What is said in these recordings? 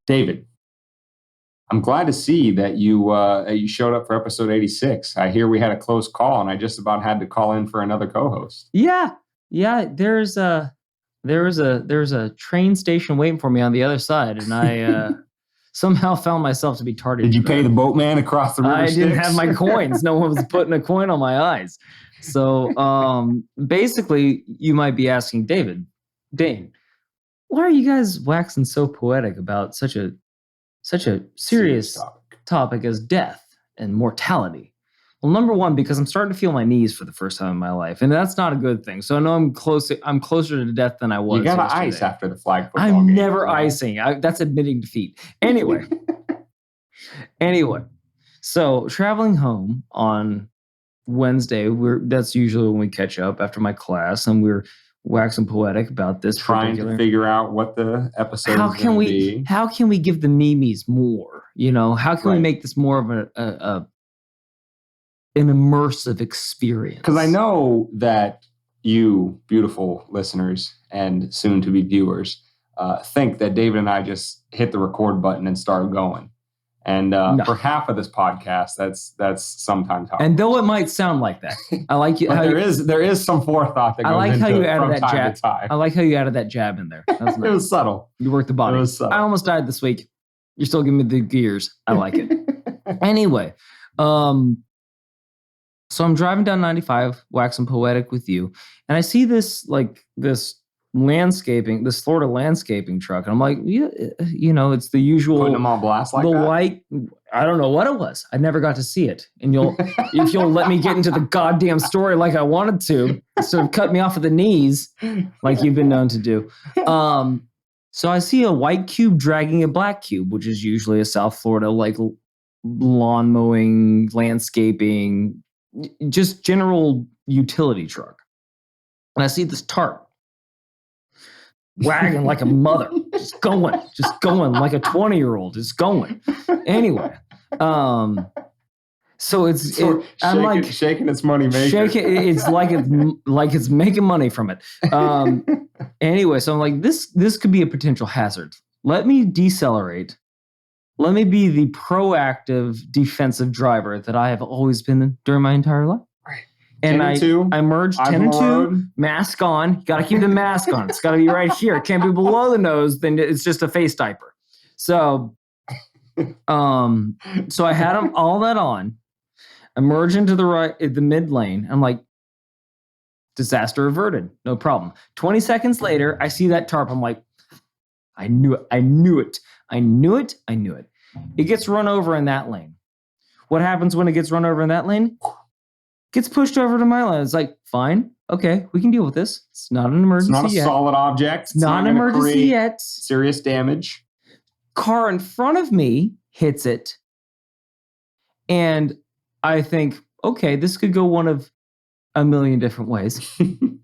David, I'm glad to see that you showed up for episode 86. I hear we had a close call, and I just about had to call in for another co-host. Yeah. There's a train station waiting for me on the other side, and I somehow found myself to be tardy. Did you pay the boatman across the river? I didn't have my coins. No one was putting a coin on my eyes. So basically, you might be asking Dane, why are you guys waxing so poetic about such a serious topic as death and mortality? Well, number one, because I'm starting to feel my knees for the first time in my life, and that's not a good thing. So I know I'm closer to death than I was. You got to ice after the flag football I'm game, never icing. That's admitting defeat. Anyway, so traveling home on Wednesday, that's usually when we catch up after my class, and we're waxing poetic about this. Trying to figure out what the episode is going to be. How can we give the memes more? How can we make this more of an immersive experience? Because I know that you, beautiful listeners and soon-to-be viewers, think that David and I just hit the record button and start going. And for half of this podcast, that's sometimes how. And though it might sound like that, I like you. There is some forethought that goes into it from time to time. I like how you added that jab in there. That's nice. It was subtle. You worked the body. It was subtle. I almost died this week. You're still giving me the gears. I like it. Anyway, so I'm driving down 95, waxing poetic with you, and I see this landscaping, this Florida landscaping truck, and I'm like, it's the usual. Putting them on blast like the that? white. I don't know what it was. I never got to see it, and if you'll let me get into the goddamn story like I wanted to, instead of cut me off at the knees like you've been known to do. So I see a white cube dragging a black cube, which is usually a South Florida lawn mowing, landscaping, just general utility truck. And I see this tarp wagging like a mother, just going like a 20-year-old, just going. Anyway, so I'm like shaking its money maker. It's like it's making money from it. Anyway, so I'm like, this could be a potential hazard. Let me decelerate. Let me be the proactive defensive driver that I have always been during my entire life. Right. And I merged 10 and 2, mask on. Got to keep the mask on. It's got to be right here. It can't be below the nose. Then it's just a face diaper. So, so I had all that on. I merge into the mid lane. I'm like, disaster averted. No problem. 20 seconds later, I see that tarp. I'm like, I knew it. It gets run over in that lane. What happens when it gets run over in that lane? Gets pushed over to my lane. It's like, fine, okay, we can deal with this. It's not an emergency yet. It's not a solid object. It's not an emergency yet. Serious damage. Car in front of me hits it. And I think, okay, this could go one of a million different ways. I'm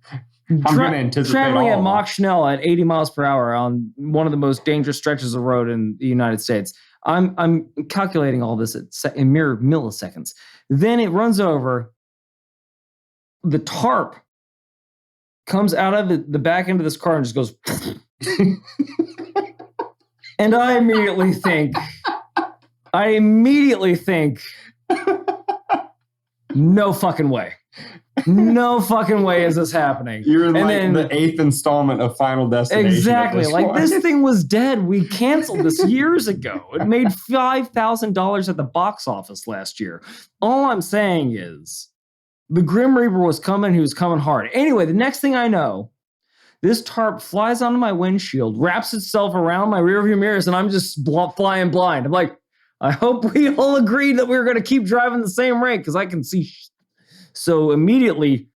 going to anticipate traveling all at Mach Schnell at 80 miles per hour on one of the most dangerous stretches of road in the United States. I'm calculating all this in mere milliseconds. Then it runs over. The tarp comes out of the back end of this car and just goes. And I immediately think, no fucking way. No fucking way is this happening. You're in the 8th installment of Final Destination. Exactly. This thing was dead. We canceled this years ago. It made $5,000 at the box office last year. All I'm saying is the Grim Reaper was coming. He was coming hard. Anyway, the next thing I know, this tarp flies onto my windshield, wraps itself around my rearview mirrors, and I'm just flying blind. I'm like, I hope we all agreed that we were going to keep driving the same rate because I can see. So immediately,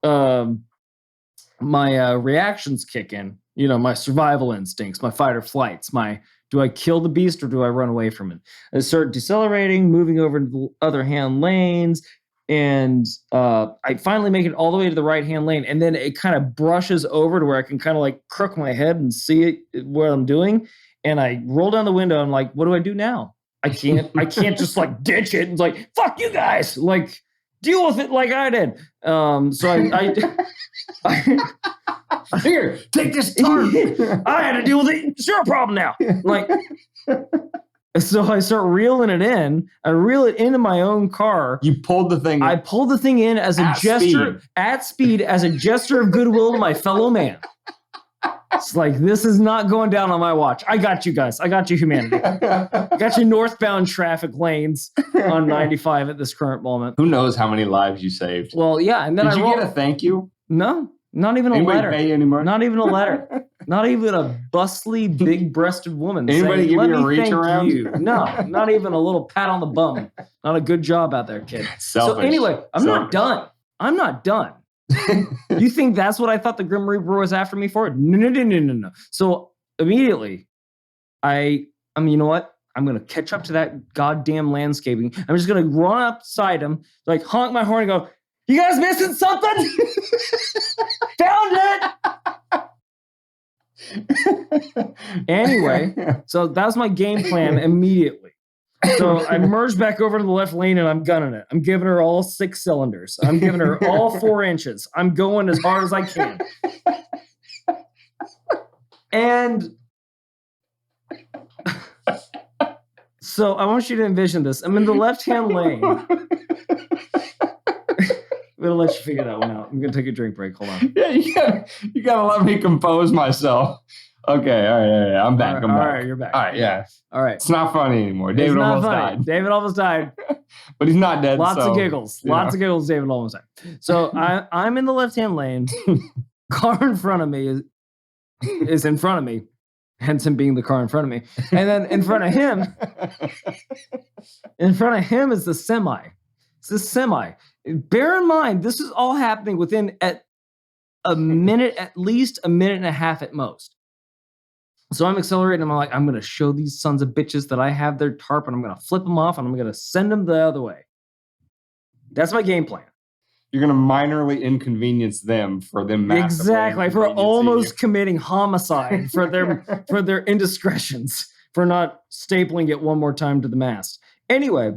my reactions kick in. My survival instincts, my fight or flights, do I kill the beast or do I run away from it? I start decelerating, moving over to the other hand lanes, and I finally make it all the way to the right-hand lane, and then it kind of brushes over to where I can kind of crook my head and see what I'm doing, and I roll down the window. I'm like, what do I do now? I can't just ditch it. It's like, fuck you guys. Deal with it like I did. So Here, take this tarp. I had to deal with it. It's your problem now. Like, so I start reeling it in. I reel it into my own car. You pulled the thing. I pulled the thing in as a gesture at speed, as a gesture of goodwill to my fellow man. It's like, this is not going down on my watch. I got you guys. I got you, humanity. I got you northbound traffic lanes on 95 at this current moment. Who knows how many lives you saved? Well, yeah. And then Did you get a thank you? No, not even Anybody a letter. pay you any money? Not even a letter. Not even a bustly, big-breasted woman. Anybody saying, give you a reach around? You. No, not even a little pat on the bum. Not a good job out there, kid. Selfish. So anyway, I'm not done. I'm not done. You think that's what I thought the Grim Reaper was after me for? No. So immediately, you know what? I'm going to catch up to that goddamn landscaping. I'm just going to run upside him, like honk my horn and go, you guys missing something? Found it! Anyway, so that was my game plan immediately. So I merged back over to the left lane and I'm gunning it. I'm giving her all 6 cylinders. I'm giving her all 4 inches. I'm going as hard as I can. And so I want you to envision this. I'm in the left-hand lane. I'm going to let you figure that one out. I'm going to take a drink break. Hold on. Yeah, you gotta let me compose myself. Okay, all right. I'm back. All right, you're back. All right, yeah. All right. It's not funny anymore. David almost died. David almost died. But he's not dead. Lots of giggles. Lots of giggles. David almost died. So I'm in the left-hand lane. Car in front of me is in front of me. Hence him being the car in front of me. And then in front of him is the semi. It's the semi. Bear in mind, this is all happening within at least a minute and a half at most. So I'm accelerating. I'm like, I'm going to show these sons of bitches that I have their tarp and I'm going to flip them off and I'm going to send them the other way. That's my game plan. You're going to minorly inconvenience them for them. Exactly. For almost committing homicide for their indiscretions, for not stapling it one more time to the mast. Anyway,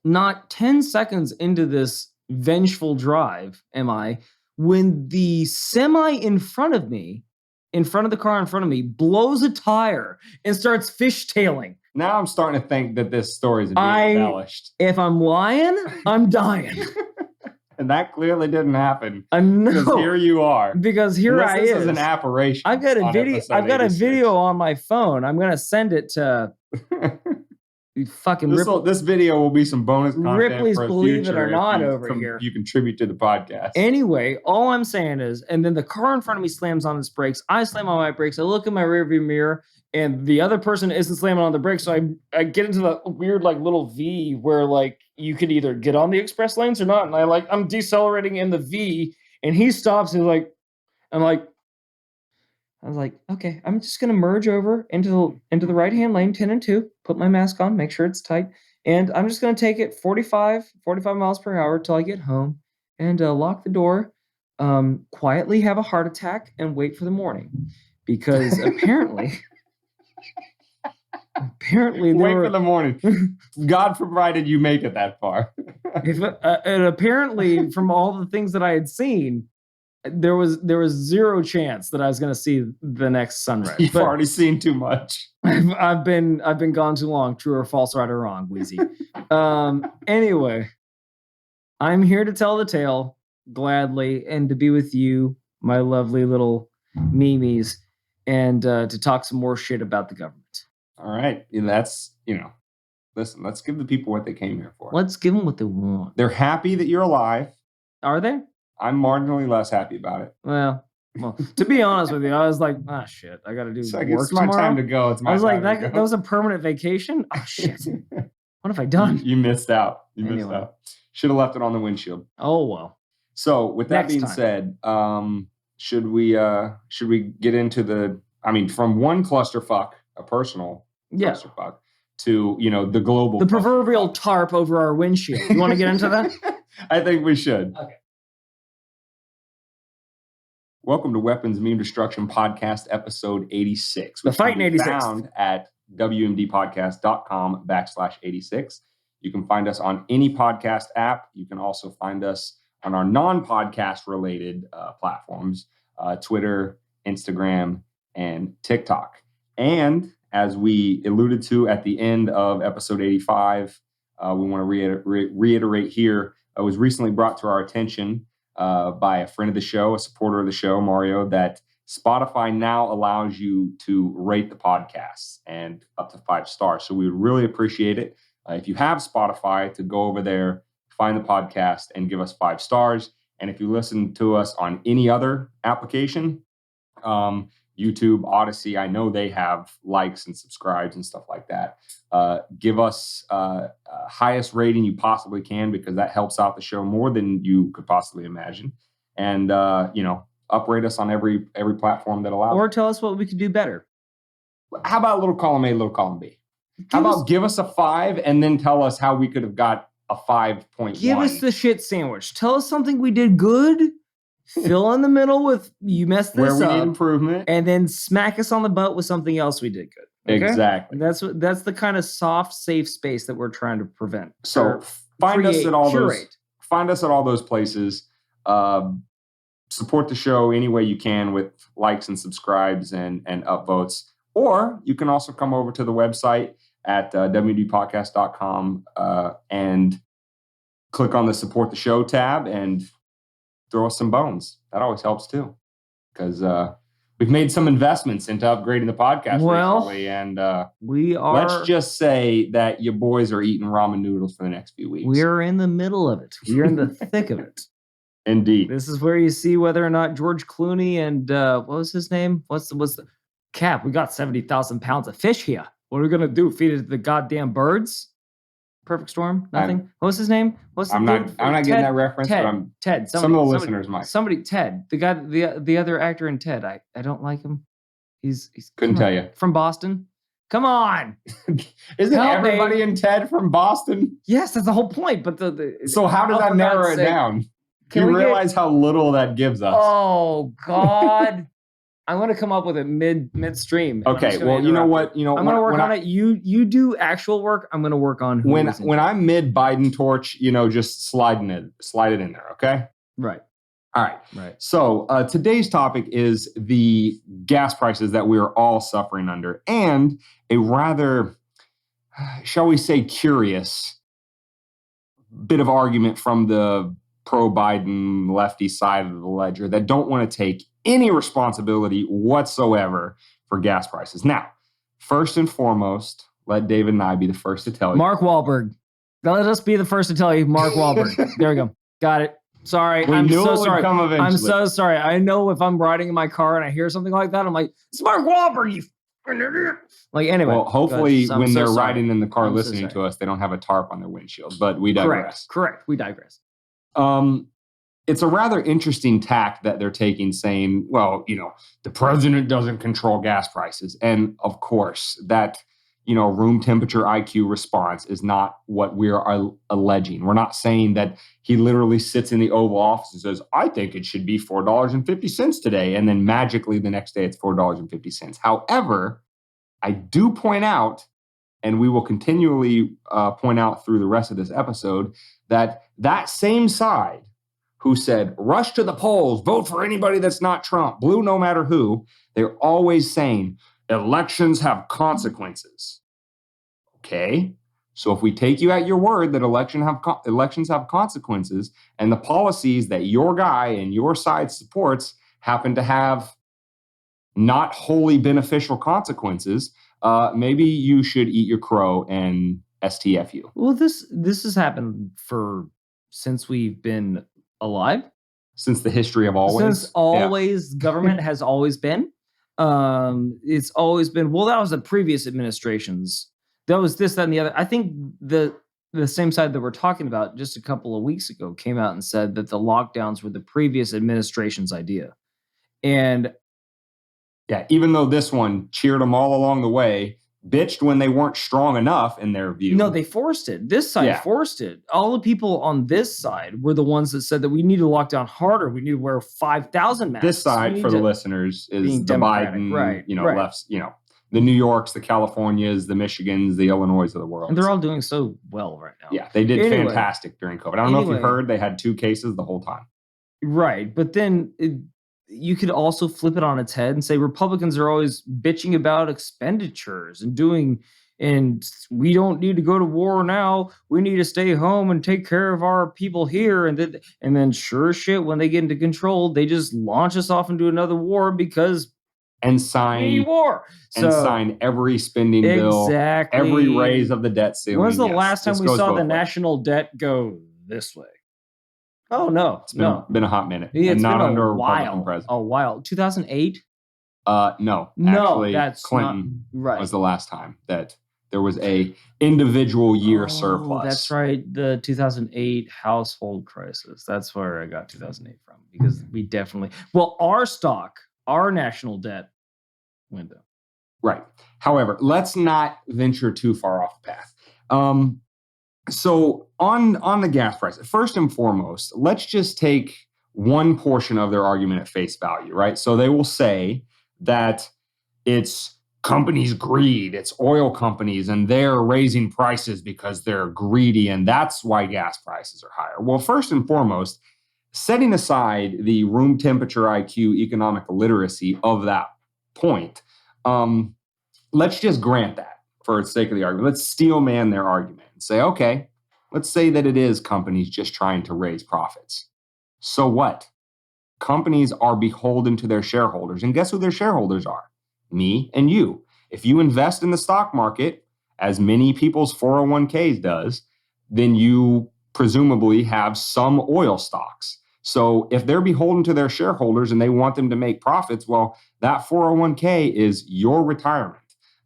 not 10 seconds into this vengeful drive am I, when the semi in front of the car in front of me, blows a tire and starts fishtailing. Now I'm starting to think that this story is being embellished. If I'm lying, I'm dying. And that clearly didn't happen. No. Because here you are. Because here I is. This is an apparition. I've got a video on my phone. I'm going to send it to fucking this video will be some bonus content Ripley's for Believe It or Not over here. You contribute to the podcast. Anyway, all I'm saying is, and then the car in front of me slams on its brakes. I slam on my brakes. I look in my rearview mirror, and the other person isn't slamming on the brakes. So I get into the weird like little V where like you could either get on the express lanes or not. And I'm decelerating in the V, and he stops. And I was like, okay, I'm just gonna merge over into the right hand lane, 10 and 2, put my mask on, make sure it's tight, and I'm just gonna take it 45 miles per hour till I get home, and lock the door, quietly have a heart attack, and wait for the morning, because apparently wait for the morning. God provided you make it that far. And apparently, from all the things that I had seen, there was zero chance that I was going to see the next sunrise. You've already seen too much. I've been gone too long. True or false, right or wrong, Wheezy. Anyway, I'm here to tell the tale gladly and to be with you, my lovely little memes, and to talk some more shit about the government. All right, that's listen. Let's give the people what they came here for. Let's give them what they want. They're happy that you're alive. Are they? I'm marginally less happy about it. Well, to be honest with you, I was like, shit, I got to do work it's my tomorrow. Time to go. It's my I was time like, to go. that was a permanent vacation? Oh, shit. What have I done? You missed out. Missed out. Should have left it on the windshield. Oh, well. So with that being said, should we get into from one clusterfuck, a personal clusterfuck, to, the global. The proverbial tarp over our windshield. You want to get into that? I think we should. Okay. Welcome to Weapons Meme Destruction Podcast, episode 86. The Fighting 86. Found at wmdpodcast.com/86. You can find us on any podcast app. You can also find us on our non-podcast related platforms. Twitter, Instagram, and TikTok. And as we alluded to at the end of episode 85, we want to reiterate here, it was recently brought to our attention by a friend of the show, a supporter of the show, Mario, that Spotify now allows you to rate the podcasts and up to 5 stars. So we would really appreciate it if you have Spotify to go over there, find the podcast, and give us 5 stars. And if you listen to us on any other application, YouTube, Odyssey, I know they have likes and subscribes and stuff like that. Give us highest rating you possibly can, because that helps out the show more than you could possibly imagine. And, uprate us on every platform that allows. Or tell us what we could do better. How about a little column A, little column B? Give us a 5 and then tell us how we could have got a 5.1. Give us the shit sandwich. Tell us something we did good. Fill in the middle with you messed this up. Where we need improvement. And then smack us on the butt with something else we did good. Okay? Exactly. That's the kind of soft, safe space that we're trying to prevent. So find us at all those places. Support the show any way you can with likes and subscribes and upvotes. Or you can also come over to the website at wdpodcast.com and click on the support the show tab and throw us some bones. That always helps too, because we've made some investments into upgrading the podcast recently, and let's just say that your boys are eating ramen noodles for the next few weeks. We're in the middle of it. We're in the thick of it. Indeed. This is where you see whether or not George Clooney and what was his name? What's the Cap? We got 70,000 pounds of fish here. What are we gonna do? Feed it to the goddamn birds? Perfect Storm? Nothing? What was his name? I'm not getting that reference, but Ted. Some of the listeners might. Ted. The guy, the other actor in Ted. I don't like him. He's couldn't tell you. From Boston. Come on. Isn't everybody in Ted from Boston? Yes, that's the whole point. But so how does that narrow it down? You realize how little that gives us. Oh God. I'm going to come up with it midstream. Okay, well, you know what? I'm going to work on it. You do actual work. I'm going to work on when I'm mid Biden torch. Just slide it in there. Okay. Right. All right. Right. So today's topic is the gas prices that we are all suffering under, and a rather, shall we say, curious bit of argument from the pro-Biden lefty side of the ledger that don't want to take any responsibility whatsoever for gas prices. Now, first and foremost, let David and I be the first to tell you. Mark Wahlberg. Let us be the first to tell you, Mark Wahlberg. There we go. Got it. Sorry. I'm so sorry. I'm so sorry. I know if I'm riding in my car and I hear something like that, I'm like, it's Mark Wahlberg, you fucking idiot. Like, anyway. Well, hopefully when they're riding in the car listening to us, they don't have a tarp on their windshield, but we digress. Correct. We digress. It's a rather interesting tack that they're taking, saying, well, the president doesn't control gas prices. And of course, that, room temperature IQ response is not what we're alleging. We're not saying that he literally sits in the Oval Office and says, I think it should be $4.50 today. And then magically the next day it's $4.50. However, I do point out, and we will continually point out through the rest of this episode, that same side who said, rush to the polls, vote for anybody that's not Trump, blue no matter who, they're always saying elections have consequences. Okay, so if we take you at your word that elections have consequences, and the policies that your guy and your side supports happen to have not wholly beneficial consequences, maybe you should eat your crow and STFU. Well, this has happened since we've been alive, since the history of always. Since always, government has always been. It's always been. Well, that was the previous administrations. That was this, that, and the other. I think the same side that we're talking about just a couple of weeks ago came out and said that the lockdowns were the previous administration's idea, and even though this one cheered them all along the way, bitched when they weren't strong enough in their view. No, they forced it. This side forced it. All the people on this side were the ones that said that we need to lock down harder. We need to wear 5,000 masks. This side, for the listeners, is the Biden, left, the New Yorks, the Californias, the Michigans, the Illinois of the world. And they're all doing so well right now. Yeah, they did fantastic during COVID. I don't know if you heard, they had 2 cases the whole time. Right, but then you could also flip it on its head and say Republicans are always bitching about expenditures and we don't need to go to war now. We need to stay home and take care of our people here. And then sure as shit, when they get into control, they just launch us off into another war because and sign war. And sign every spending bill, every raise of the debt ceiling. When's the last time we saw the national debt go this way? Oh no, it's been a hot minute, and not under a Republican president. A while. 2008. No, actually, that's Clinton right. was the last time that there was a individual year surplus. That's right, the 2008 household crisis. That's where I got 2008 from, because we definitely our national debt went down. Right. However, let's not venture too far off the path. So on the gas price, first and foremost, let's just take one portion of their argument at face value, right? So they will say that it's companies' greed, it's oil companies, and they're raising prices because they're greedy, and that's why gas prices are higher. Well, first and foremost, setting aside the room temperature IQ economic literacy of that point, let's just grant that for the sake of the argument. Let's steel man their argument and say, okay, let's say that it is companies just trying to raise profits. So what? Companies are beholden to their shareholders. And guess who their shareholders are? Me and you. If you invest in the stock market, as many people's 401ks does, then you presumably have some oil stocks. So if they're beholden to their shareholders and they want them to make profits, well, that 401k is your retirement.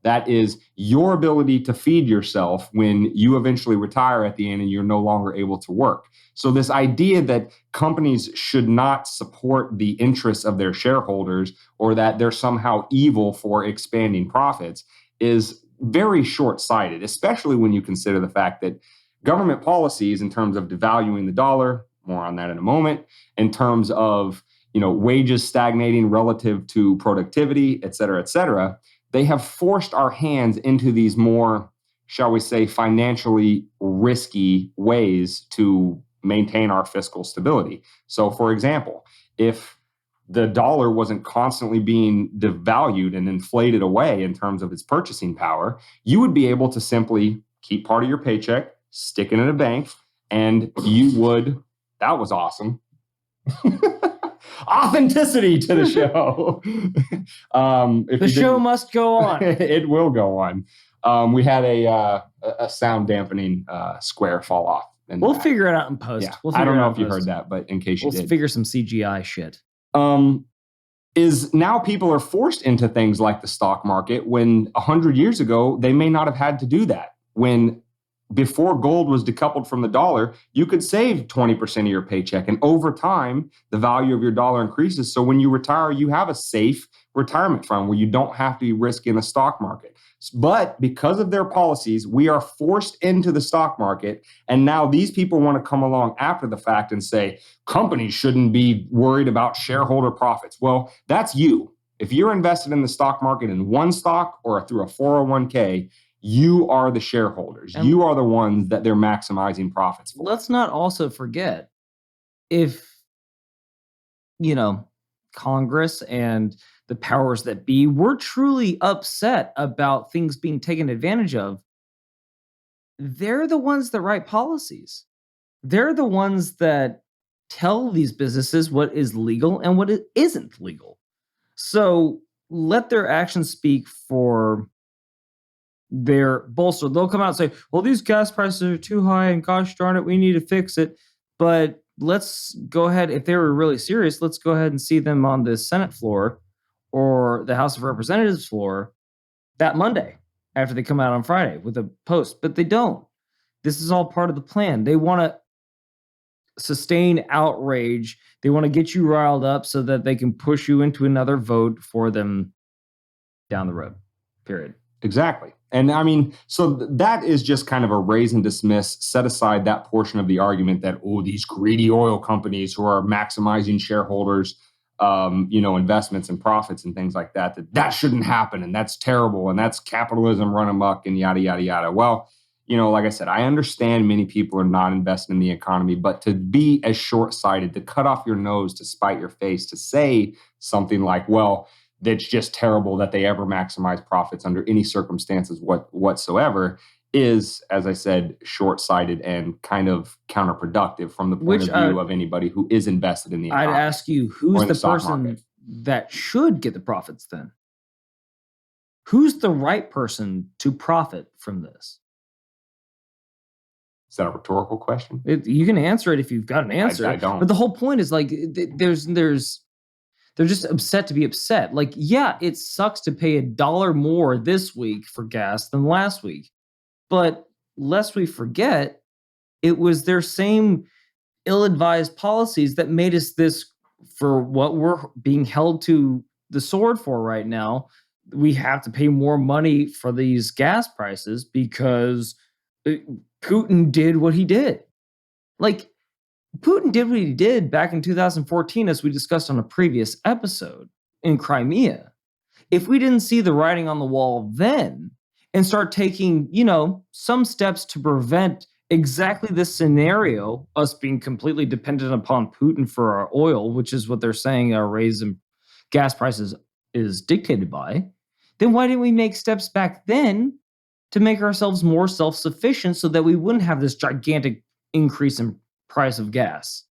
That is your ability to feed yourself when you eventually retire at the end and you're no longer able to work. So this idea that companies should not support the interests of their shareholders, or that they're somehow evil for expanding profits, is very short-sighted, especially when you consider the fact that government policies in terms of devaluing the dollar, more on that in a moment, in terms of wages stagnating relative to productivity, et cetera, they have forced our hands into these more, shall we say, financially risky ways to maintain our fiscal stability. So, for example, if the dollar wasn't constantly being devalued and inflated away in terms of its purchasing power, you would be able to simply keep part of your paycheck, stick it in a bank, and you would, that was awesome. Authenticity to the show. The show must go on. It will go on. We had a sound dampening square fall off. We'll figure it out in post. Yeah. I don't know if you heard that, but in case you did. We'll figure some CGI shit. Is now people are forced into things like the stock market when 100 years ago, they may not have had to do that. When before gold was decoupled from the dollar, you could save 20% of your paycheck. And over time, the value of your dollar increases. So when you retire, you have a safe retirement fund where you don't have to be risking the stock market. But because of their policies, we are forced into the stock market. And now these people want to come along after the fact and say, companies shouldn't be worried about shareholder profits. Well, that's you. If you're invested in the stock market in one stock or through a 401k, you are the shareholders. And you are the ones that they're maximizing profits for. Let's not also forget, if, Congress and the powers that be were truly upset about things being taken advantage of, they're the ones that write policies. They're the ones that tell these businesses what is legal and what isn't legal. So let their actions speak for their bolster. They'll come out and say, well, these gas prices are too high and gosh darn it, we need to fix it. But let's go ahead, if they were really serious, let's go ahead and see them on the Senate floor or the House of Representatives floor that Monday after they come out on Friday with a post. But they don't. This is all part of the plan. They want to sustain outrage. They want to get you riled up so that they can push you into another vote for them down the road, period. Exactly. And I mean, so that is just kind of a raise and dismiss, set aside that portion of the argument that, these greedy oil companies who are maximizing shareholders, investments and profits and things like that shouldn't happen. And that's terrible. And that's capitalism run amok and yada, yada, yada. Well, like I said, I understand many people are not investing in the economy, but to be as short-sighted, to cut off your nose to spite your face, to say something like, well, that's just terrible that they ever maximize profits under any circumstances whatsoever is, as I said, short-sighted and kind of counterproductive from the point of view of anybody who is invested in the economy. I'd ask you, who's the person that should get the profits then? Who's the right person to profit from this? Is that a rhetorical question? You can answer it if you've got an answer. I don't. But the whole point is like, they're just upset to be upset. Like, yeah, it sucks to pay $1 more this week for gas than last week. But lest we forget, it was their same ill-advised policies that made us this, for what we're being held to the sword for right now. We have to pay more money for these gas prices because Putin did what he did. Like, Putin did what he did back in 2014, as we discussed on a previous episode, in Crimea. If we didn't see the writing on the wall then and start taking, some steps to prevent exactly this scenario, us being completely dependent upon Putin for our oil, which is what they're saying our raise in gas prices is dictated by, then why didn't we make steps back then to make ourselves more self-sufficient so that we wouldn't have this gigantic increase in price of gas?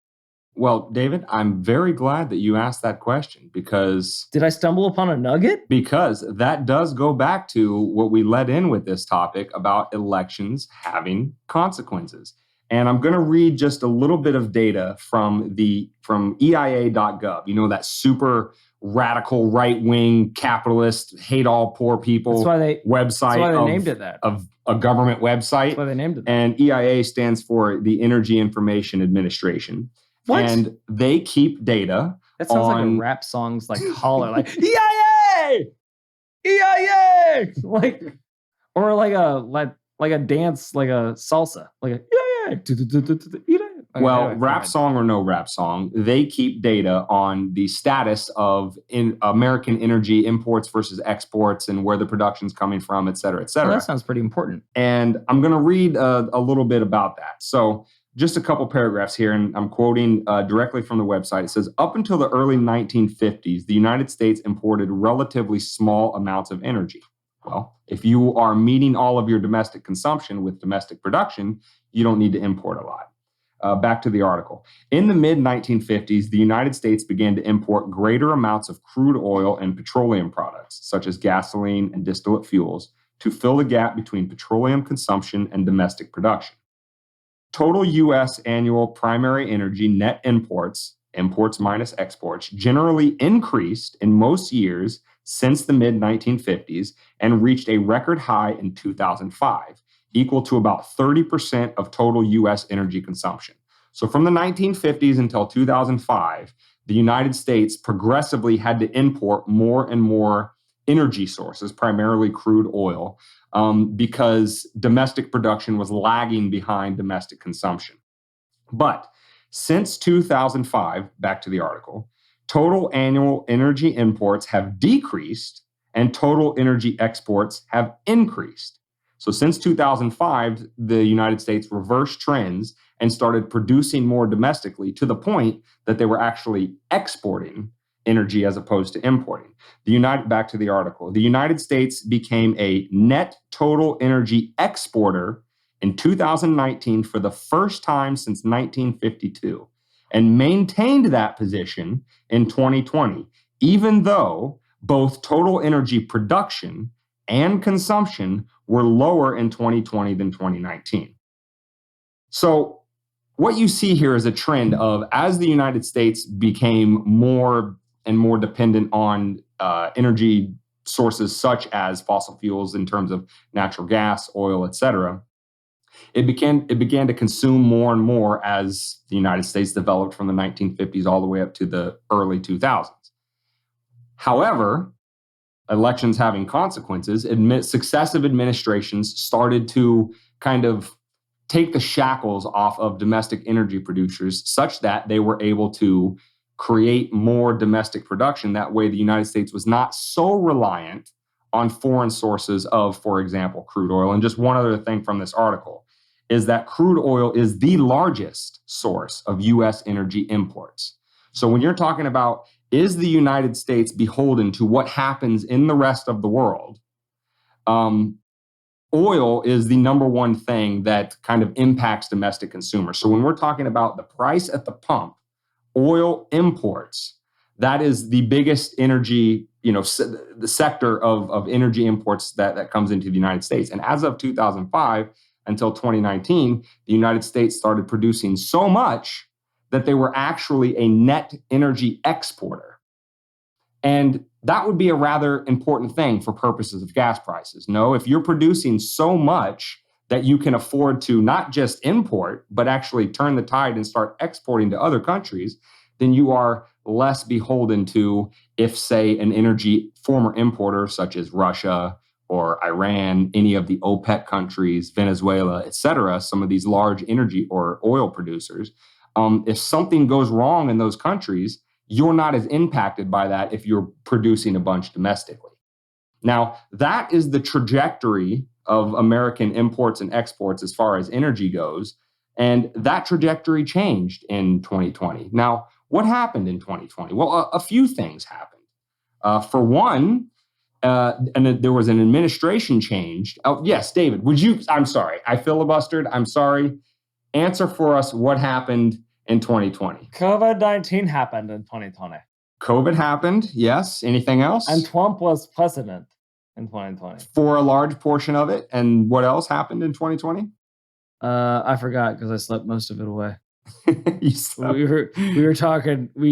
Well, David, I'm very glad that you asked that question because... Did I stumble upon a nugget? Because that does go back to what we led in with this topic about elections having consequences. And I'm going to read just a little bit of data from EIA.gov, that super radical right-wing capitalist hate all poor people website. That's why they named it that. Of a government website. That's why they named it that. And EIA stands for the Energy Information Administration. What? And they keep data. That sounds like a rap song's like holler, like EIA, EIA, or like a dance, like a salsa, like a EIA. Well, rap song or no rap song, they keep data on the status of American energy imports versus exports and where the production's coming from, et cetera, et cetera. Well, that sounds pretty important. And I'm going to read a little bit about that. So just a couple paragraphs here, and I'm quoting directly from the website. It says, up until the early 1950s, the United States imported relatively small amounts of energy. Well, if you are meeting all of your domestic consumption with domestic production, you don't need to import a lot. Back to the article. In the mid-1950s, the United States began to import greater amounts of crude oil and petroleum products, such as gasoline and distillate fuels, to fill the gap between petroleum consumption and domestic production. Total U.S. annual primary energy net imports minus exports, generally increased in most years since the mid-1950s and reached a record high in 2005, equal to about 30% of total U.S. energy consumption. So from the 1950s until 2005, the United States progressively had to import more and more energy sources, primarily crude oil, because domestic production was lagging behind domestic consumption. But since 2005, back to the article, total annual energy imports have decreased and total energy exports have increased. So since 2005, the United States reversed trends and started producing more domestically to the point that they were actually exporting energy as opposed to importing. Back to the article, the United States became a net total energy exporter in 2019 for the first time since 1952 and maintained that position in 2020, even though both total energy production and consumption were lower in 2020 than 2019. So what you see here is a trend of, as the United States became more and more dependent on energy sources such as fossil fuels in terms of natural gas, oil, et cetera, it began to consume more and more as the United States developed from the 1950s all the way up to the early 2000s. However, elections having consequences, successive administrations started to kind of take the shackles off of domestic energy producers such that they were able to create more domestic production. That way, the United States was not so reliant on foreign sources of, for example, crude oil. And just one other thing from this article is that crude oil is the largest source of U.S. energy imports. So when you're talking about, is the United States beholden to what happens in the rest of the world? Oil is the number one thing that kind of impacts domestic consumers. So when we're talking about the price at the pump, oil imports, that is the biggest energy, the sector of energy imports that comes into the United States. And as of 2005 until 2019, the United States started producing so much that they were actually a net energy exporter. And that would be a rather important thing for purposes of gas prices. No, if you're producing so much that you can afford to not just import, but actually turn the tide and start exporting to other countries, then you are less beholden to if, say, an energy former importer such as Russia or Iran, any of the OPEC countries, Venezuela, et cetera, some of these large energy or oil producers, if something goes wrong in those countries, you're not as impacted by that if you're producing a bunch domestically. Now, that is the trajectory of American imports and exports as far as energy goes. And that trajectory changed in 2020. Now, what happened in 2020? Well, a few things happened. For one, and there was an administration change. Oh, yes, David, I'm sorry, I filibustered. I'm sorry. Answer for us what happened in 2020. COVID-19 happened in 2020. COVID happened, yes. Anything else? And Trump was president in 2020. For a large portion of it. And what else happened in 2020? I forgot because I slept most of it away. You slept. We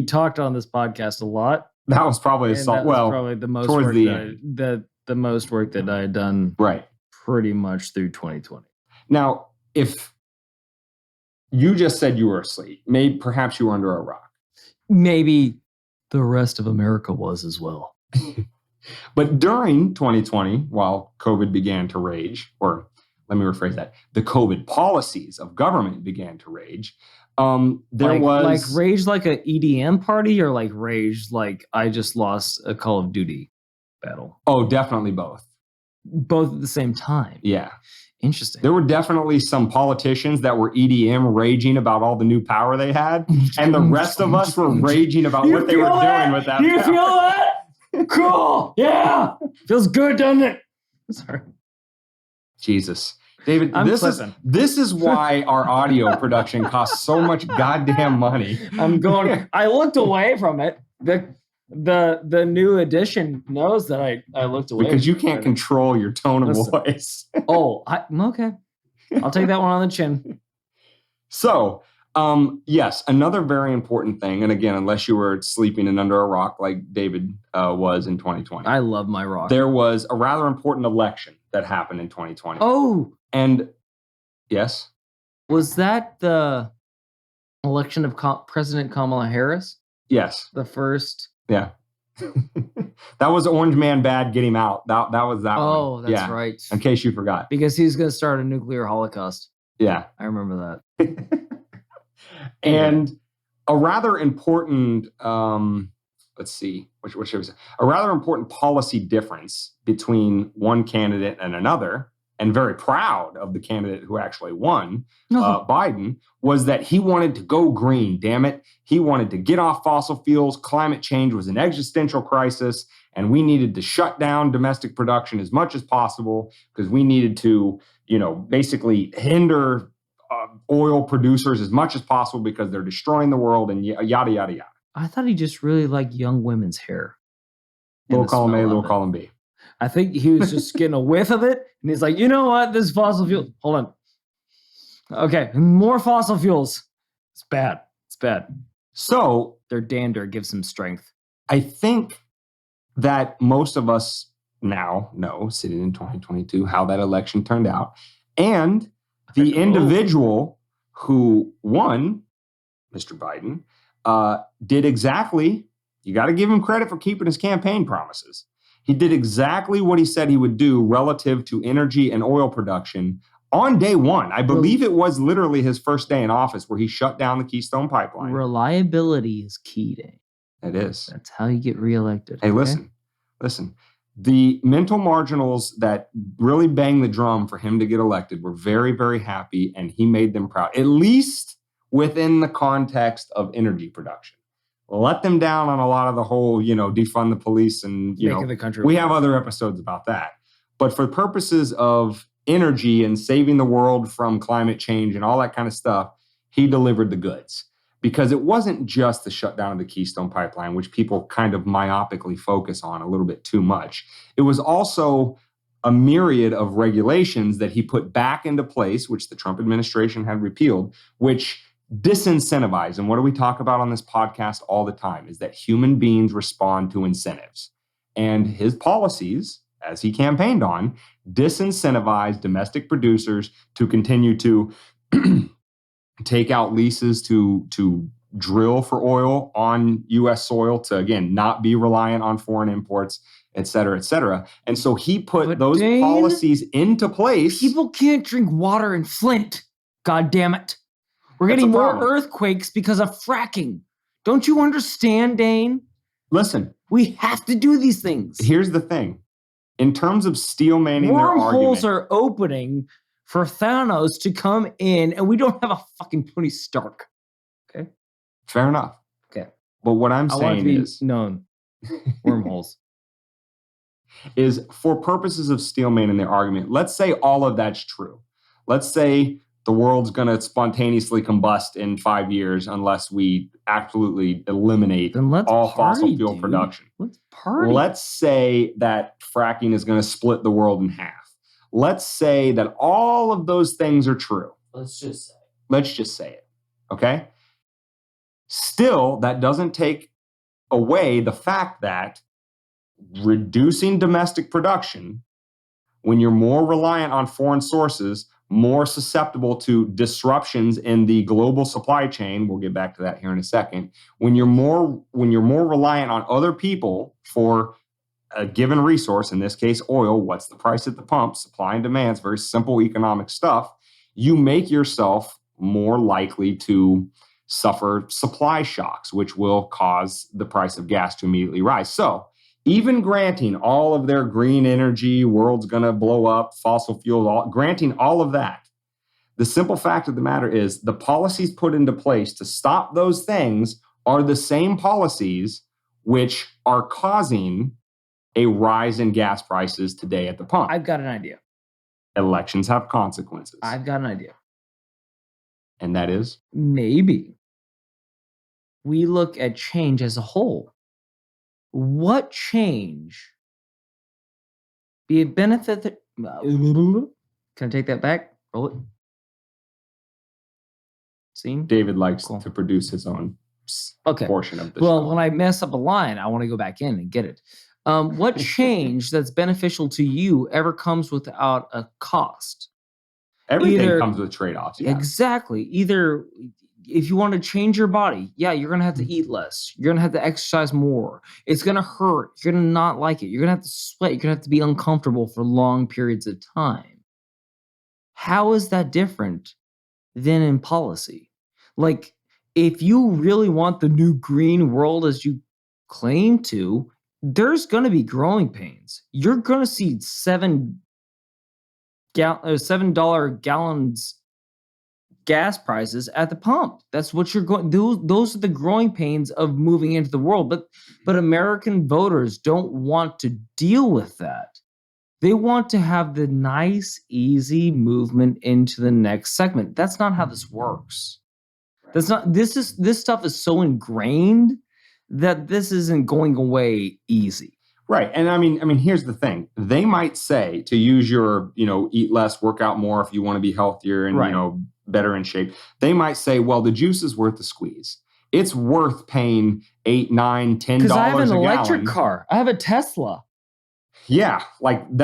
talked on this podcast a lot. That was probably probably the most towards work the end. The most work that I had done right pretty much through 2020. Now, if you just said you were asleep, maybe perhaps you were under a rock. Maybe the rest of America was as well. But during 2020, while COVID began to rage, or let me rephrase that, the COVID policies of government began to rage. There was rage like a EDM party, or like rage like I just lost a Call of Duty battle. Oh, definitely both. Both at the same time. Yeah. Interesting. There were definitely some politicians that were EDM raging about all the new power they had, and the rest of us were raging about what they were doing with that. You feel that? Cool. Yeah. Feels good, doesn't it? Sorry. Jesus. David, this is why our audio production costs so much goddamn money. I looked away from it. The new edition knows that I looked away. Because you can't control your tone of voice. Okay. I'll take that one on the chin. So, yes, another very important thing, and again, unless you were sleeping and under a rock like David was in 2020. I love my rock. There was a rather important election that happened in 2020. Oh. And yes? Was that the election of President Kamala Harris? Yes. The first? Yeah. That was Orange Man Bad, Get Him Out. That was that one. Oh, that's right. In case you forgot. Because he's going to start a nuclear holocaust. Yeah. I remember that. And a rather important, let's see, what should we say? A rather important policy difference between one candidate and another, and very proud of the candidate who actually won, Biden, was that he wanted to go green, damn it. He wanted to get off fossil fuels. Climate change was an existential crisis, and we needed to shut down domestic production as much as possible because we needed to, basically hinder oil producers as much as possible because they're destroying the world and yada, yada, yada. I thought he just really liked young women's hair. Little column A, little column B. I think he was just getting a whiff of it, and he's like, you know what? This fossil fuel. Hold on. Okay, more fossil fuels. It's bad. It's bad. So their dander gives them strength. I think that most of us now know, sitting in 2022, how that election turned out. And the individual who won, Mr. Biden, did exactly, you got to give him credit for keeping his campaign promises. He did exactly what he said he would do relative to energy and oil production on day one. I believe it was literally his first day in office where he shut down the Keystone Pipeline. Reliability is key, Dave. It is. That's how you get reelected. Hey, okay? Listen. The mental marginals that really banged the drum for him to get elected were very, very happy, and he made them proud, at least within the context of energy production. Let them down on a lot of the whole, defund the police and, Making the country we have other episodes about that. But for purposes of energy and saving the world from climate change and all that kind of stuff, he delivered the goods. Because it wasn't just the shutdown of the Keystone Pipeline, which people kind of myopically focus on a little bit too much. It was also a myriad of regulations that he put back into place, which the Trump administration had repealed, which disincentivized. And what do we talk about on this podcast all the time is that human beings respond to incentives. And his policies, as he campaigned on, disincentivized domestic producers to continue to take out leases to drill for oil on U.S. soil, to, again, not be reliant on foreign imports, et cetera, et cetera. And so he put those policies into place. People can't drink water in Flint. God damn it. We're getting more earthquakes because of fracking. Don't you understand, Dane? Listen. We have to do these things. Here's the thing. In terms of steel manning their argument. Wormholes are opening for Thanos to come in, and we don't have a fucking Tony Stark. Okay? Fair enough. Okay. But what I'm saying is... known. Wormholes. Is for purposes of steel manning their argument, let's say all of that's true. Let's say the world's going to spontaneously combust in 5 years unless we absolutely eliminate all fossil fuel production. Let's party. Let's say that fracking is going to split the world in half. Let's say that all of those things are true. Let's just say it. Okay? Still, that doesn't take away the fact that reducing domestic production, when you're more reliant on foreign sources, more susceptible to disruptions in the global supply chain, we'll get back to that here in a second, when you're more reliant on other people for a given resource, in this case oil, what's the price at the pump, supply and demand, it's very simple economic stuff, you make yourself more likely to suffer supply shocks, which will cause the price of gas to immediately rise. So even granting all of their green energy, world's going to blow up, fossil fuel, granting all of that, the simple fact of the matter is the policies put into place to stop those things are the same policies which are causing a rise in gas prices today at the pump. I've got an idea. Elections have consequences. I've got an idea. And that is? Maybe we look at change as a whole. What change be a benefit that... Can I take that back? Roll it. Scene? David likes to produce his own portion of the show. Well, when I mess up a line, I want to go back in and get it. What change that's beneficial to you ever comes without a cost? Everything comes with trade-offs. Yeah. Exactly. Either if you want to change your body, you're going to have to eat less. You're going to have to exercise more. It's going to hurt. You're going to not like it. You're going to have to sweat. You're going to have to be uncomfortable for long periods of time. How is that different than in policy? Like, if you really want the new green world as you claim to, there's going to be growing pains. You're going to see $7 gallons gas prices at the pump. That's what you're going. Those are the growing pains of moving into the world. But American voters don't want to deal with that. They want to have the nice, easy movement into the next segment. That's not how this works. That's not. This stuff is so ingrained that this isn't going away easy. Right. And I mean, here's the thing. They might say, to use your, eat less, work out more if you want to be healthier and, better in shape. They might say, well, the juice is worth the squeeze. It's worth paying $8, $9, $10 a gallon. Because I have an electric car. I have a Tesla. Yeah,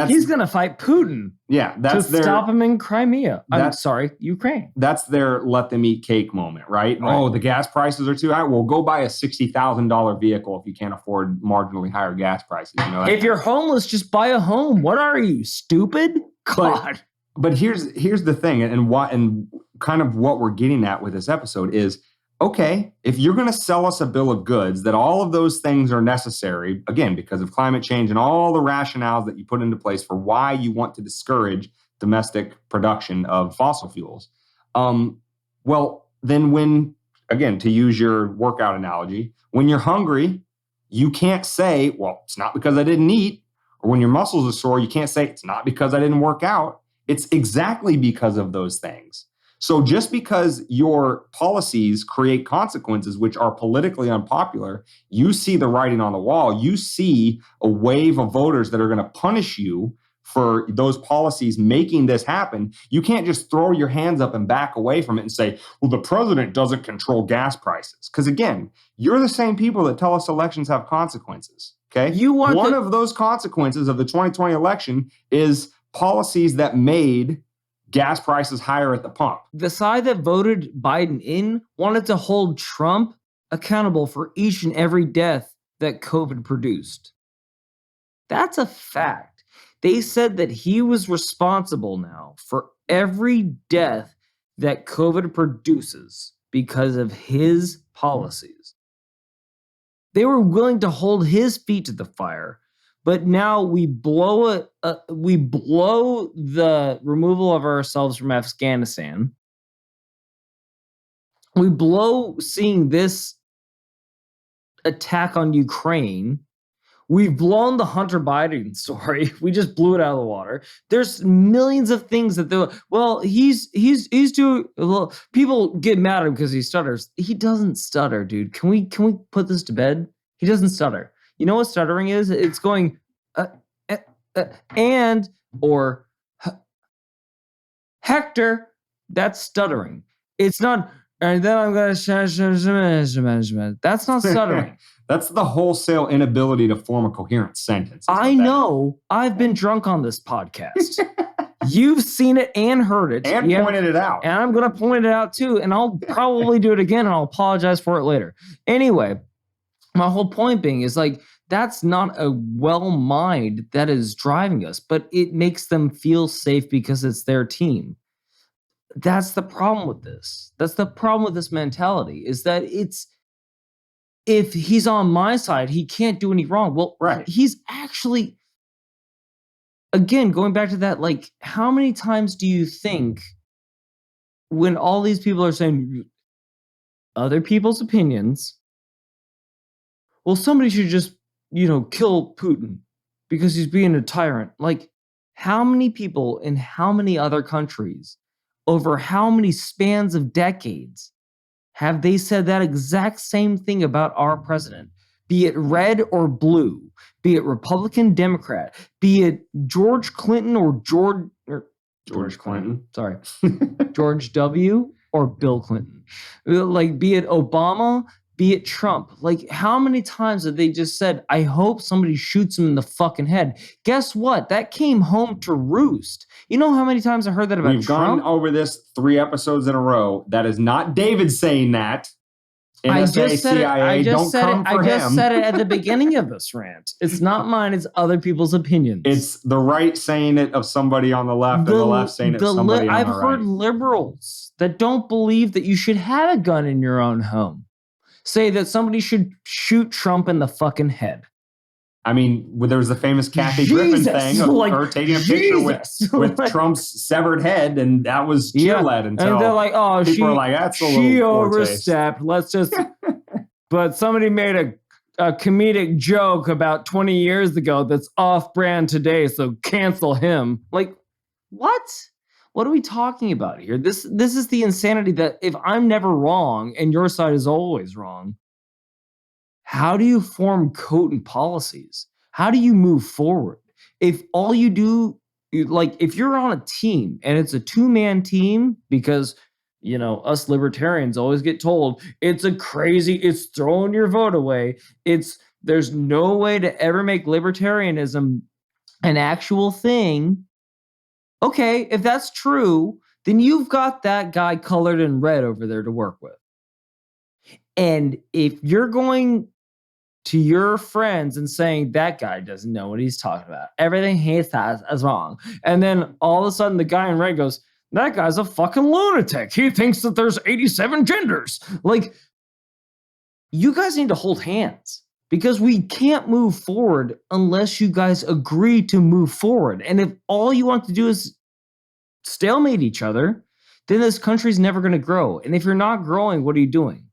he's going to fight Putin. Yeah, that's to stop him in Crimea. I'm sorry, Ukraine. That's their let them eat cake moment, right? Oh, the gas prices are too high. Well, go buy a $60,000 vehicle if you can't afford marginally higher gas prices. If you're homeless, just buy a home. What are you, stupid? God. But here's the thing, and kind of what we're getting at with this episode is okay, if you're going to sell us a bill of goods, that all of those things are necessary, again, because of climate change and all the rationales that you put into place for why you want to discourage domestic production of fossil fuels. Well, then when, again, to use your workout analogy, when you're hungry, you can't say, well, it's not because I didn't eat. Or when your muscles are sore, you can't say, it's not because I didn't work out. It's exactly because of those things. So just because your policies create consequences which are politically unpopular, you see the writing on the wall. You see a wave of voters that are going to punish you for those policies making this happen. You can't just throw your hands up and back away from it and say, well, the president doesn't control gas prices. Because again, you're the same people that tell us elections have consequences. Okay. One of those consequences of the 2020 election is policies that made gas prices higher at the pump. The side that voted Biden in wanted to hold Trump accountable for each and every death that COVID produced. That's a fact. They said that he was responsible now for every death that COVID produces because of his policies. They were willing to hold his feet to the fire. But now we blow the removal of ourselves from Afghanistan. We blow seeing this attack on Ukraine. We've blown the Hunter Biden story. We just blew it out of the water. There's millions of things that he's doing. Well, people get mad at him because he stutters. He doesn't stutter, dude. Can we put this to bed? He doesn't stutter. You know what stuttering is? It's going and or Hector. That's stuttering. It's not. And then I'm going to. That's not stuttering. That's the wholesale inability to form a coherent sentence. I know. I've been drunk on this podcast. You've seen it and heard it. And pointed it out. And I'm going to point it out too. And I'll probably do it again and I'll apologize for it later. Anyway, my whole point being is like, that's not a well mind that is driving us, but it makes them feel safe because it's their team. That's the problem with this. That's the problem with this mentality is that if he's on my side, he can't do any wrong. Well, right. He's actually, again, going back to that, like, how many times do you think when all these people are saying other people's opinions, well, somebody should just, kill Putin because he's being a tyrant. Like, how many people in how many other countries over how many spans of decades have they said that exact same thing about our president? Be it red or blue, be it Republican, Democrat, be it George Clinton or George Clinton. Sorry. George W. or Bill Clinton. Like, be it Obama, be it Trump. Like, how many times have they just said, I hope somebody shoots him in the fucking head? Guess what? That came home to roost. You know how many times I heard that about We've Trump? gone over this 3 episodes in a row. That is not David saying that. NSA, CIA, don't come for him. I just said it at the beginning of this rant. It's not mine. It's other people's opinions. It's the right saying it of somebody on the left and the left saying it of somebody on the right. I've heard liberals that don't believe that you should have a gun in your own home say that somebody should shoot Trump in the fucking head. I mean, there was the famous Kathy Griffin thing of her taking a picture with Trump's severed head, and that was cheerlead until and they're like, "Oh, people are like, that's a little she overstepped." Let's just. But somebody made a comedic joke about 20 years ago that's off-brand today, so cancel him. Like, what? What are we talking about here? This is the insanity that if I'm never wrong and your side is always wrong, how do you form cogent policies? How do you move forward? If all you do, like if you're on a team and it's a 2-man team, because, us libertarians always get told it's throwing your vote away. There's no way to ever make libertarianism an actual thing. Okay, if that's true, then you've got that guy colored in red over there to work with. And if you're going to your friends and saying that guy doesn't know what he's talking about, everything he says is wrong, and then all of a sudden the guy in red goes, that guy's a fucking lunatic. He thinks that there's 87 genders. Like, you guys need to hold hands because we can't move forward unless you guys agree to move forward. And if all you want to do is stalemate each other, then this country's never going to grow. And if you're not growing, what are you doing?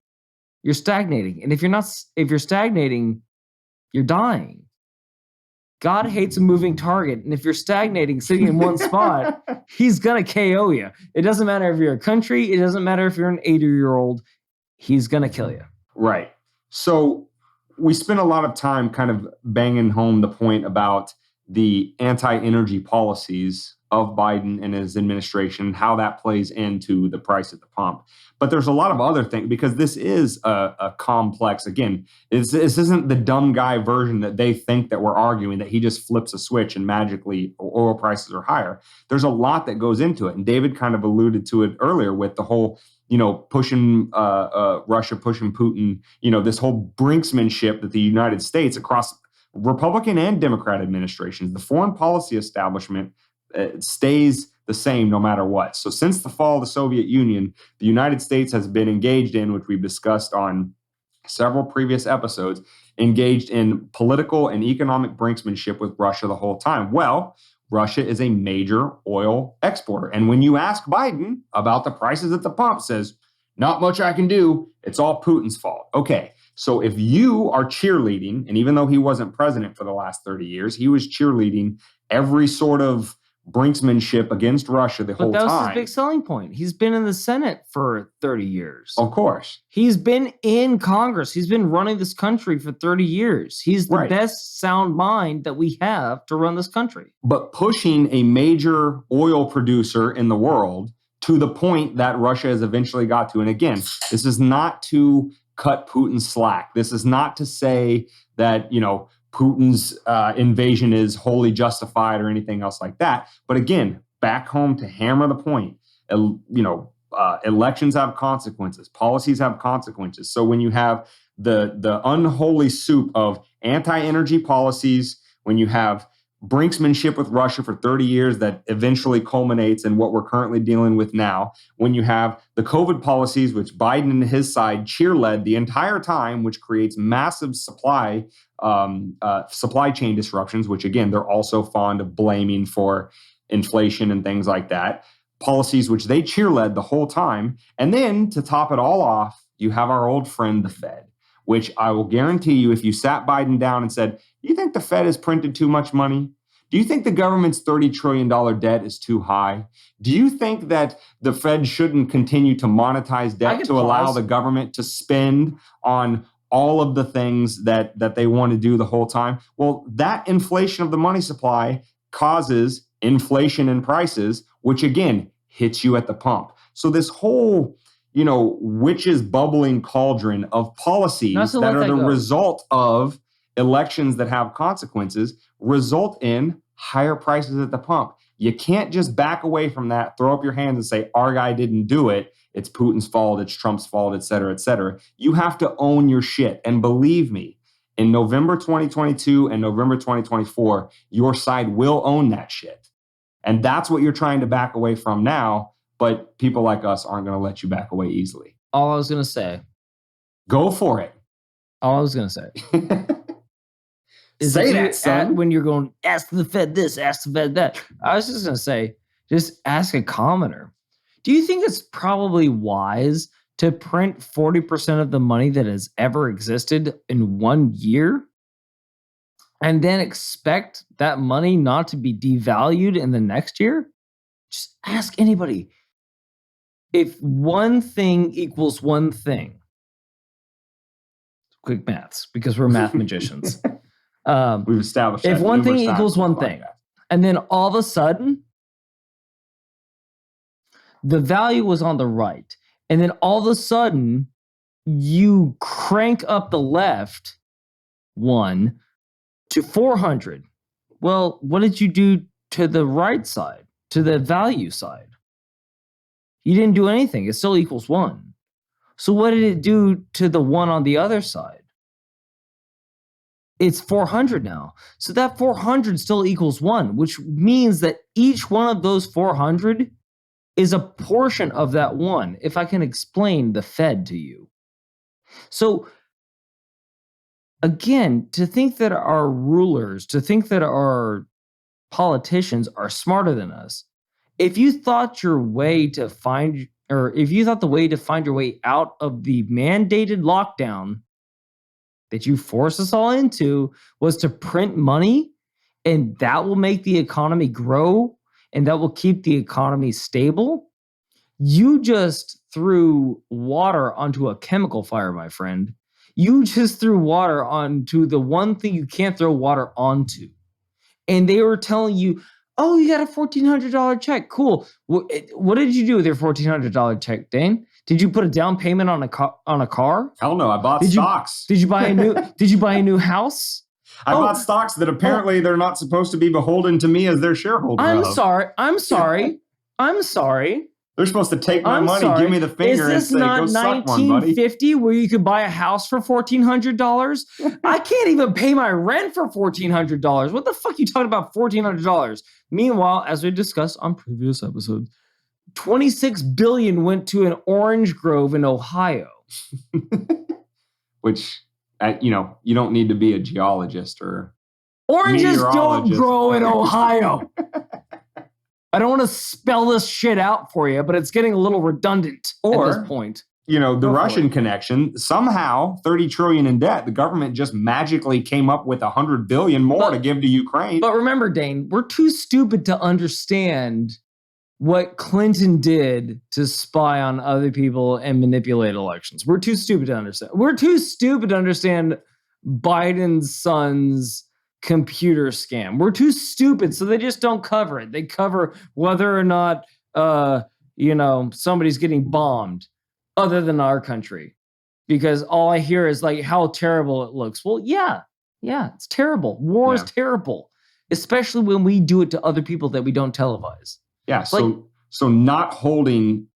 You're stagnating. And if you're stagnating, you're dying. God hates a moving target. And if you're stagnating, sitting in one spot, he's going to KO you. It doesn't matter if you're a country. It doesn't matter if you're an 80-year-old. He's going to kill you. Right. So we spent a lot of time kind of banging home the point about the anti-energy policies of Biden and his administration, how that plays into the price at the pump. But there's a lot of other things, because this is a complex, again, this isn't the dumb guy version that they think that we're arguing, that he just flips a switch and magically oil prices are higher. There's a lot that goes into it. And David kind of alluded to it earlier with the whole, pushing Russia, pushing Putin, this whole brinksmanship that the United States across Republican and Democrat administrations, the foreign policy establishment stays the same no matter what. So since the fall of the Soviet Union, the United States has been engaged in, which we've discussed on several previous episodes, engaged in political and economic brinksmanship with Russia the whole time. Well, Russia is a major oil exporter. And when you ask Biden about the prices at the pump, says, not much I can do. It's all Putin's fault. Okay. So if you are cheerleading, and even though he wasn't president for the last 30 years, he was cheerleading every sort of brinksmanship against Russia the whole time. But that was his big selling point. He's been in the Senate for 30 years. Of course. He's been in Congress. He's been running this country for 30 years. He's the best sound mind that we have to run this country. But pushing a major oil producer in the world to the point that Russia has eventually got to. And again, this is not to cut Putin slack. This is not to say that, Putin's invasion is wholly justified or anything else like that. But again, back home to hammer the point, elections have consequences, policies have consequences. So when you have the unholy soup of anti-energy policies, when you have brinksmanship with Russia for 30 years that eventually culminates in what we're currently dealing with now, when you have the COVID policies, which Biden and his side cheerled the entire time, which creates massive supply chain disruptions, which again, they're also fond of blaming for inflation and things like that, policies which they cheerled the whole time. And then to top it all off, you have our old friend, the Fed, which I will guarantee you, if you sat Biden down and said, do you think the Fed has printed too much money? Do you think the government's $30 trillion debt is too high? Do you think that the Fed shouldn't continue to monetize debt to allow the government to spend on all of the things that they want to do the whole time? Well, that inflation of the money supply causes inflation in prices, which again hits you at the pump. So this whole witch's bubbling cauldron of policies that are the result of elections that have consequences result in higher prices at the pump. You can't just back away from that, throw up your hands and say, our guy didn't do it. It's Putin's fault. It's Trump's fault, et cetera, et cetera. You have to own your shit. And believe me, in November 2022 and November 2024, your side will own that shit. And that's what you're trying to back away from now. But people like us aren't going to let you back away easily. All I was going to say. Go for it. All I was going to say. Is say that, son. When you're going, ask the Fed this, ask the Fed that. I was just going to say, just ask a commoner. Do you think it's probably wise to print 40% of the money that has ever existed in 1 year and then expect that money not to be devalued in the next year? Just ask anybody. If one thing equals one thing, quick maths, because we're math magicians. We've established if one thing equals one thing, and then all of a sudden, the value was on the right, and then all of a sudden, you crank up the left one to 400. Well, what did you do to the right side, to the value side? You didn't do anything. It still equals 1. So what did it do to the one on the other side? It's 400 now. So that 400 still equals 1, which means that each one of those 400 is a portion of that 1, if I can explain the Fed to you. So again, to think that our rulers, to think that our politicians are smarter than us, if you thought your way to find, or if you thought the way to find your way out of the mandated lockdown that you force us all into was to print money, and that will make the economy grow and that will keep the economy stable, you just threw water onto a chemical fire, my friend. You just threw water onto the one thing you can't throw water onto. And they were telling you, oh, you got a $1,400 check. Cool. What did you do with your $1,400 check, Dane? Did you put a down payment on a car? Hell no, I bought stocks. Did you buy a new house? I bought stocks that apparently they're not supposed to be beholden to me as their shareholder. I'm sorry. They're supposed to take my money, give me the finger, and say, go suck one, buddy. Is this not 1950 where you could buy a house for $1,400? I can't even pay my rent for $1,400. What the fuck are you talking about $1,400? Meanwhile, as we discussed on previous episodes, $26 billion went to an orange grove in Ohio. Which, you don't need to be a geologist or oranges don't grow in Ohio. I don't want to spell this shit out for you, but it's getting a little redundant at this point. The Russian connection, somehow 30 trillion in debt, the government just magically came up with 100 billion more to give to Ukraine. But remember, Dane, we're too stupid to understand what Clinton did to spy on other people and manipulate elections. We're too stupid to understand. We're too stupid to understand Biden's son's computer scam. We're too stupid, so they just don't cover it. They cover whether or not somebody's getting bombed other than our country, because all I hear is like how terrible it looks. Well, yeah, it's terrible. War is terrible, especially when we do it to other people that we don't televise. Yeah, so not holding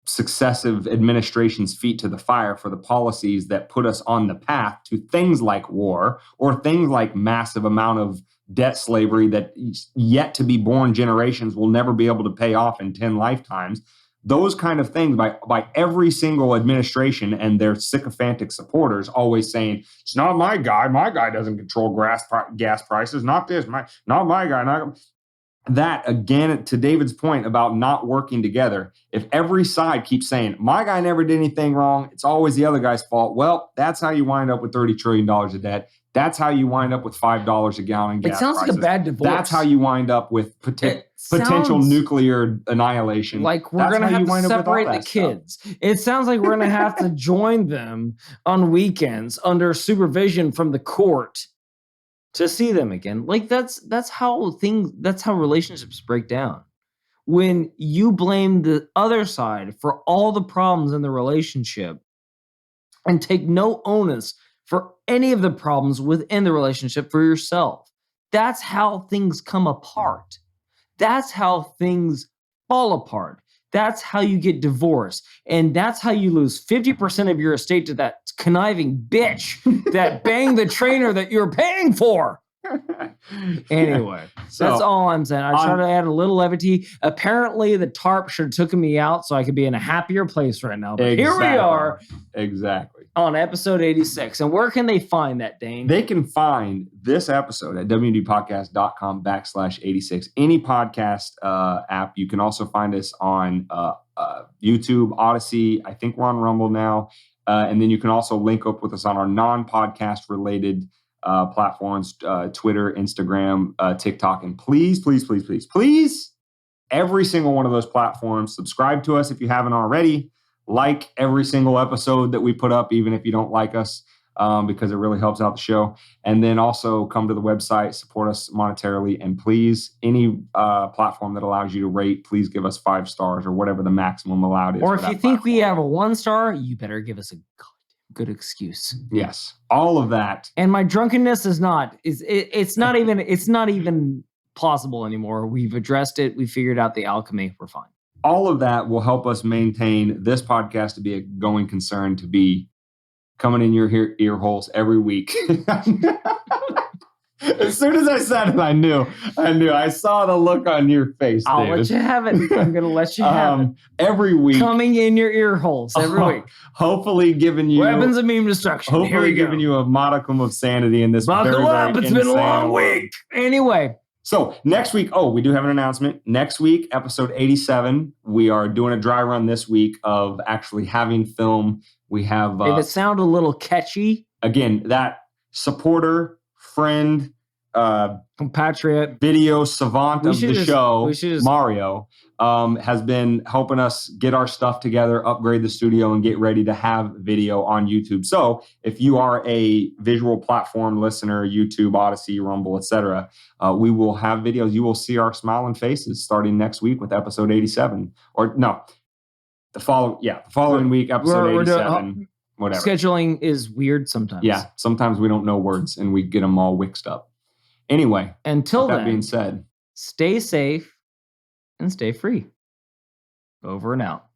successive administrations' feet to the fire for the policies that put us on the path to things like war or things like massive amount of debt slavery that yet to be born generations will never be able to pay off in 10 lifetimes. Those kind of things by every single administration and their sycophantic supporters always saying, it's not my guy. My guy doesn't control gas prices. Not this. Not my guy. That, again, to David's point about not working together, if every side keeps saying, my guy never did anything wrong, it's always the other guy's fault, well, that's how you wind up with $30 trillion of debt. That's how you wind up with $5 a gallon gas prices. It sounds like a bad divorce. That's how you wind up with potential nuclear annihilation. Like we're going to have to separate the kids. It sounds like we're going to have to join them on weekends under supervision from the court to see them again. Like that's how relationships break down. When you blame the other side for all the problems in the relationship and take no onus for any of the problems within the relationship for yourself. That's how things come apart. That's how things fall apart. That's how you get divorced. And that's how you lose 50% of your estate to that conniving bitch that banged the trainer that you're paying for. Anyway, that's all I'm saying. I try to add a little levity. Apparently, the tarp should have taken me out so I could be in a happier place right now. But here we are. Exactly. On episode 86. And where can they find that, Dane? They can find this episode at wdpodcast.com/86. Any podcast app. You can also find us on YouTube, Odyssey. I think we're on Rumble now. And then you can also link up with us on our non-podcast related platforms, Twitter, Instagram, TikTok, and please, every single one of those platforms, subscribe to us if you haven't already. Like every single episode that we put up, even if you don't like us, because it really helps out the show. And then also come to the website, support us monetarily, and please, any platform that allows you to rate, please give us 5 stars or whatever the maximum allowed is. Or if you think we have a 1 star, you better give us a good excuse. Yes, all of that. And my drunkenness is not. It's not even plausible anymore. We've addressed it. We figured out the alchemy. We're fine. All of that will help us maintain this podcast to be a going concern, to be coming in your ear holes every week. As soon as I said it, I knew. I saw the look on your face, I'll David. let you have it. I'm going to let you have it. Every week. Coming in your ear holes every week. Hopefully giving you... Weapons of meme destruction. Hopefully giving you a modicum of sanity in this Buckle up. It's been a long week. Anyway. So next week, we do have an announcement. Next week, episode 87, we are doing a dry run this week of actually having film. We have... if it sounded a little catchy. Again, that supporter, friend, compatriot, video savant of the show, Mario, has been helping us get our stuff together, upgrade the studio, and get ready to have video on YouTube. So if you are a visual platform listener, YouTube, Odyssey, Rumble, etc., we will have videos. You will see our smiling faces starting next week with episode 87. Or no, the following week, episode 87. Whatever. Scheduling is weird sometimes. Yeah, sometimes we don't know words and we get them all mixed up. Anyway, until that then, being said, stay safe and stay free. Over and out.